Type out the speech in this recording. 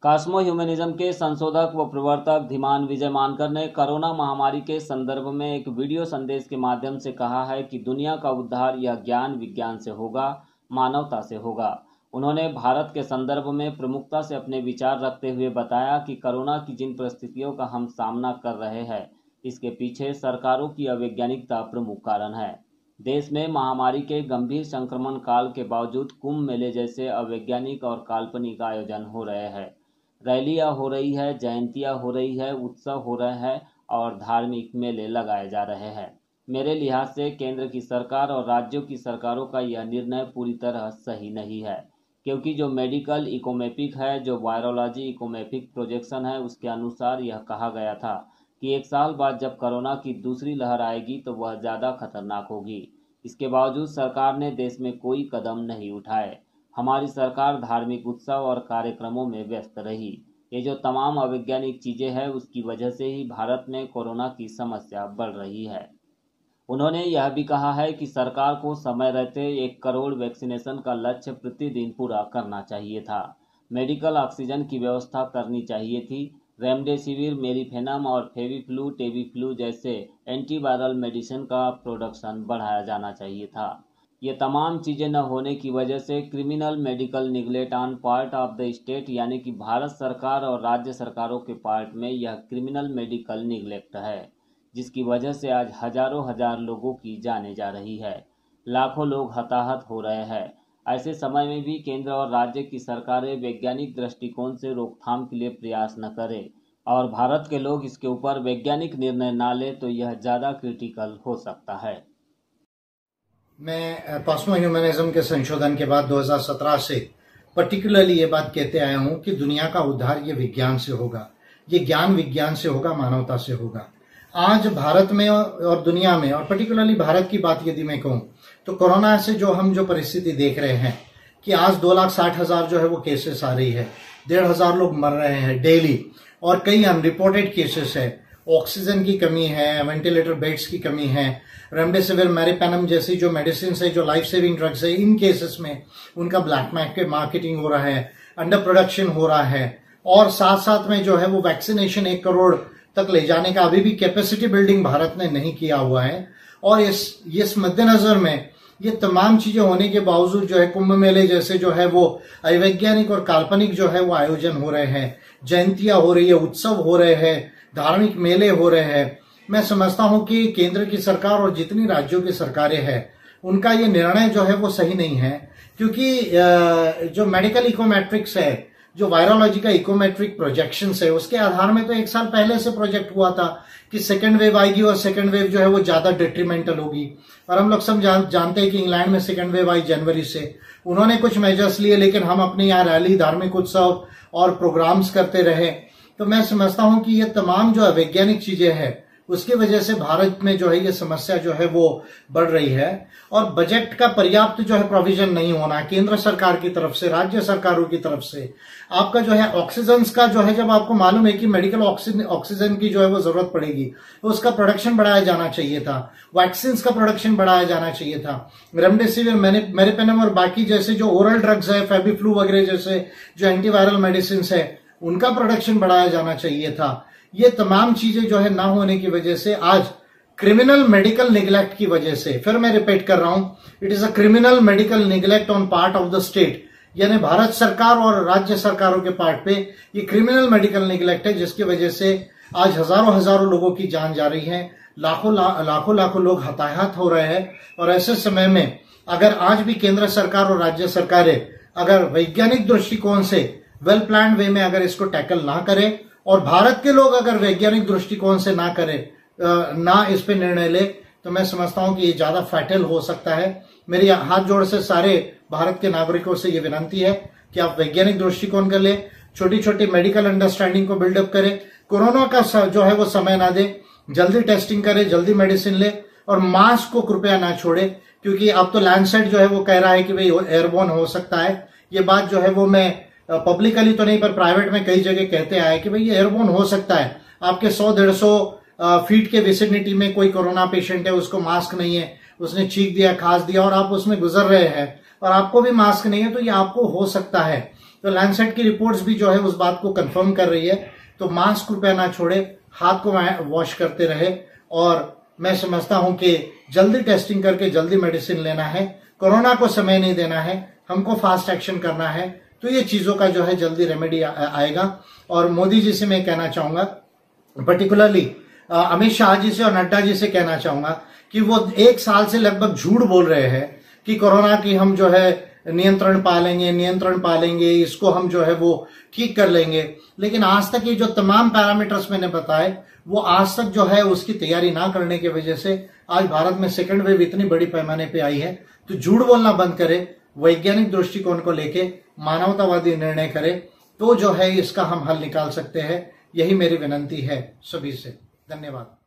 Cosmo humanism के संशोधक व प्रवर्तक धीमान विजय मानकर ने कोरोना महामारी के संदर्भ में एक वीडियो संदेश के माध्यम से कहा है कि दुनिया का उद्धार यह ज्ञान विज्ञान से होगा, मानवता से होगा। उन्होंने भारत के संदर्भ में प्रमुखता से अपने विचार रखते हुए बताया कि कोरोना की जिन परिस्थितियों का हम सामना कर रहे हैं, इसके पीछे सरकारों की अवैज्ञानिकता प्रमुख कारण है। देश में महामारी के गंभीर संक्रमण काल के बावजूद कुंभ मेले जैसे अवैज्ञानिक और काल्पनिक आयोजन हो रहे हैं, रैलियां हो रही है, जयंतियां हो रही है, उत्सव हो रहे हैं और धार्मिक मेले लगाए जा रहे हैं। मेरे लिहाज से केंद्र की सरकार और राज्यों की सरकारों का यह निर्णय पूरी तरह सही नहीं है, क्योंकि जो मेडिकल इकोमेपिक है, जो वायरोलॉजी इकोमेपिक प्रोजेक्शन है, उसके अनुसार यह कहा गया था कि 1 साल बाद जब कोरोना की दूसरी लहर आएगी तो वह ज़्यादा खतरनाक होगी। इसके बावजूद सरकार ने देश में कोई कदम नहीं उठाए। हमारी सरकार धार्मिक उत्सव और कार्यक्रमों में व्यस्त रही। ये जो तमाम अवैज्ञानिक चीज़ें हैं, उसकी वजह से ही भारत में कोरोना की समस्या बढ़ रही है। उन्होंने यह भी कहा है कि सरकार को समय रहते 1 करोड़ वैक्सीनेशन का लक्ष्य प्रतिदिन पूरा करना चाहिए था। मेडिकल ऑक्सीजन की व्यवस्था करनी चाहिए थी। रेमडेसिविर, मेरीफेनम और फेविफ्लू, टेबीफ्लू जैसे एंटीवायरल मेडिसिन का प्रोडक्शन बढ़ाया जाना चाहिए था। ये तमाम चीज़ें न होने की वजह से criminal medical neglect on part of the state, यानी कि भारत सरकार और राज्य सरकारों के पार्ट में यह क्रिमिनल मेडिकल निगलेक्ट है, जिसकी वजह से आज हजारों हजार लोगों की जानें जा रही है, लाखों लोग हताहत हो रहे हैं। ऐसे समय में भी केंद्र और राज्य की सरकारें वैज्ञानिक दृष्टिकोण से रोकथाम के लिए प्रयास न करें और भारत के लोग इसके ऊपर वैज्ञानिक निर्णय न ले तो यह ज़्यादा क्रिटिकल हो सकता है। मैं कॉस्मो ह्यूमनिज्म के संशोधन के बाद 2017 से पर्टिकुलरली ये बात कहते आया हूं कि दुनिया का उद्धार ये विज्ञान से होगा, ये ज्ञान विज्ञान से होगा, मानवता से होगा। आज भारत में और दुनिया में, और पर्टिकुलरली भारत की बात यदि मैं कहूं तो कोरोना से जो परिस्थिति देख रहे हैं कि आज 2,60,000 जो है वो केसेस आ रही है, 1,500 लोग मर रहे हैं डेली और कई अनरिपोर्टेड केसेस है। ऑक्सीजन की कमी है, वेंटिलेटर बेड्स की कमी है, रेमडेसिविर, मेरीपेनम जैसी जो मेडिसिन है, जो लाइफ सेविंग ड्रग्स है, इन केसेस में उनका ब्लैक मार्केटिंग हो रहा है, अंडर प्रोडक्शन हो रहा है और साथ साथ में जो है वो वैक्सीनेशन 1 करोड़ तक ले जाने का अभी भी कैपेसिटी बिल्डिंग भारत ने नहीं किया हुआ है। और इस मद्देनजर में ये तमाम चीजें होने के बावजूद जो है कुंभ मेले जैसे जो है वो अवैज्ञानिक और काल्पनिक जो है वो आयोजन हो रहे हैं, जयंतियां हो रही है, उत्सव हो रहे हैं, धार्मिक मेले हो रहे हैं। मैं समझता हूं कि केंद्र की सरकार और जितनी राज्यों की सरकारें हैं उनका ये निर्णय जो है वो सही नहीं है, क्योंकि जो मेडिकल इकोमेट्रिक्स है, जो वायरोलॉजी का इकोमेट्रिक प्रोजेक्शंस है, उसके आधार में तो 1 साल पहले से प्रोजेक्ट हुआ था कि सेकेंड वेव आएगी और सेकेंड वेव जो है वो ज्यादा डिट्रीमेंटल होगी। और हम लोग सब जानते हैं कि इंग्लैंड में सेकेंड वेव आई जनवरी से। उन्होंने कुछ मेजर्स लिए, लेकिन हम अपने यहाँ रैली, धार्मिक उत्सव और प्रोग्राम्स करते रहे। तो मैं समझता हूं कि ये तमाम जो वैज्ञानिक चीजें हैं उसकी वजह से भारत में जो है ये समस्या जो है वो बढ़ रही है। और बजट का पर्याप्त जो है प्रोविजन नहीं होना केंद्र सरकार की तरफ से, राज्य सरकारों की तरफ से। आपका जो है ऑक्सीजन का जो है, जब आपको मालूम है कि मेडिकल ऑक्सीजन की जो है वो जरूरत पड़ेगी तो उसका प्रोडक्शन बढ़ाया जाना चाहिए था, वैक्सीन का प्रोडक्शन बढ़ाया जाना चाहिए था, रेमडेसिविर, मेरीपेनम और बाकी जैसे जो ओरल ड्रग्स है, फेविफ्लू वगैरह जैसे जो एंटीवायरल मेडिसिन है, उनका प्रोडक्शन बढ़ाया जाना चाहिए था। ये तमाम चीजें जो है ना होने की वजह से आज क्रिमिनल मेडिकल निगलेक्ट की वजह से, फिर मैं रिपीट कर रहा हूं, it is a criminal medical neglect on part of the state, यानी भारत सरकार और राज्य सरकारों के पार्ट पे ये क्रिमिनल मेडिकल निगलेक्ट है, जिसकी वजह से आज हजारों लोगों की जान जा रही है, लाखों लोग हताहत हो रहे हैं। और ऐसे समय में अगर आज भी केंद्र सरकार और राज्य सरकारें अगर वैज्ञानिक दृष्टिकोण से वेल प्लान्ड वे में अगर इसको टैकल ना करें और भारत के लोग अगर वैज्ञानिक दृष्टिकोण से ना करें, ना इस पे निर्णय ले, तो मैं समझता हूं कि ये ज्यादा फैटल हो सकता है। मेरी हाथ जोड़ से सारे भारत के नागरिकों से ये विनती है कि आप वैज्ञानिक दृष्टिकोण कर ले, छोटी छोटी मेडिकल अंडरस्टैंडिंग को बिल्डअप करें, कोरोना का जो है वो समय ना दे, जल्दी टेस्टिंग करे, जल्दी मेडिसिन ले और मास्क को कृपया ना छोड़े, क्योंकि अब तो लैंडसेट जो है वो कह रहा है कि भाई एयरबोर्न हो सकता है। ये बात जो है वो मैं पब्लिकली तो नहीं पर प्राइवेट में कई जगह कहते आए कि भाई ये एयरबोर्न हो सकता है। आपके 100-150 फीट के विसिनिटी में कोई कोरोना पेशेंट है, उसको मास्क नहीं है, उसने चीख दिया, खांस दिया और आप उसमें गुजर रहे हैं और आपको भी मास्क नहीं है, तो ये आपको हो सकता है। तो लैंडसेट की रिपोर्ट्स भी जो है उस बात को कंफर्म कर रही है। तो मास्क कृपया ना छोड़े, हाथ को वॉश करते रहे, और मैं समझता हूं कि जल्दी टेस्टिंग करके जल्दी मेडिसिन लेना है। कोरोना को समय नहीं देना है, हमको फास्ट एक्शन करना है। तो ये चीजों का जो है जल्दी रेमेडी आएगा। और मोदी जी से मैं कहना चाहूंगा, पर्टिकुलरली अमित शाह जी से और नड्डा जी से कहना चाहूंगा कि वो 1 साल से लगभग झूठ बोल रहे हैं कि कोरोना की हम जो है नियंत्रण पा लेंगे, इसको हम जो है वो ठीक कर लेंगे। लेकिन आज तक ये जो तमाम पैरामीटर्स मैंने बताए, वो आज तक जो है उसकी तैयारी ना करने की वजह से आज भारत में सेकंड वेव इतनी बड़ी पैमाने पे आई है। तो झूठ बोलना बंद करे, वैज्ञानिक दृष्टिकोण को लेके मानवतावादी निर्णय करे, तो जो है इसका हम हल निकाल सकते हैं। यही मेरी विनती है सभी से। धन्यवाद।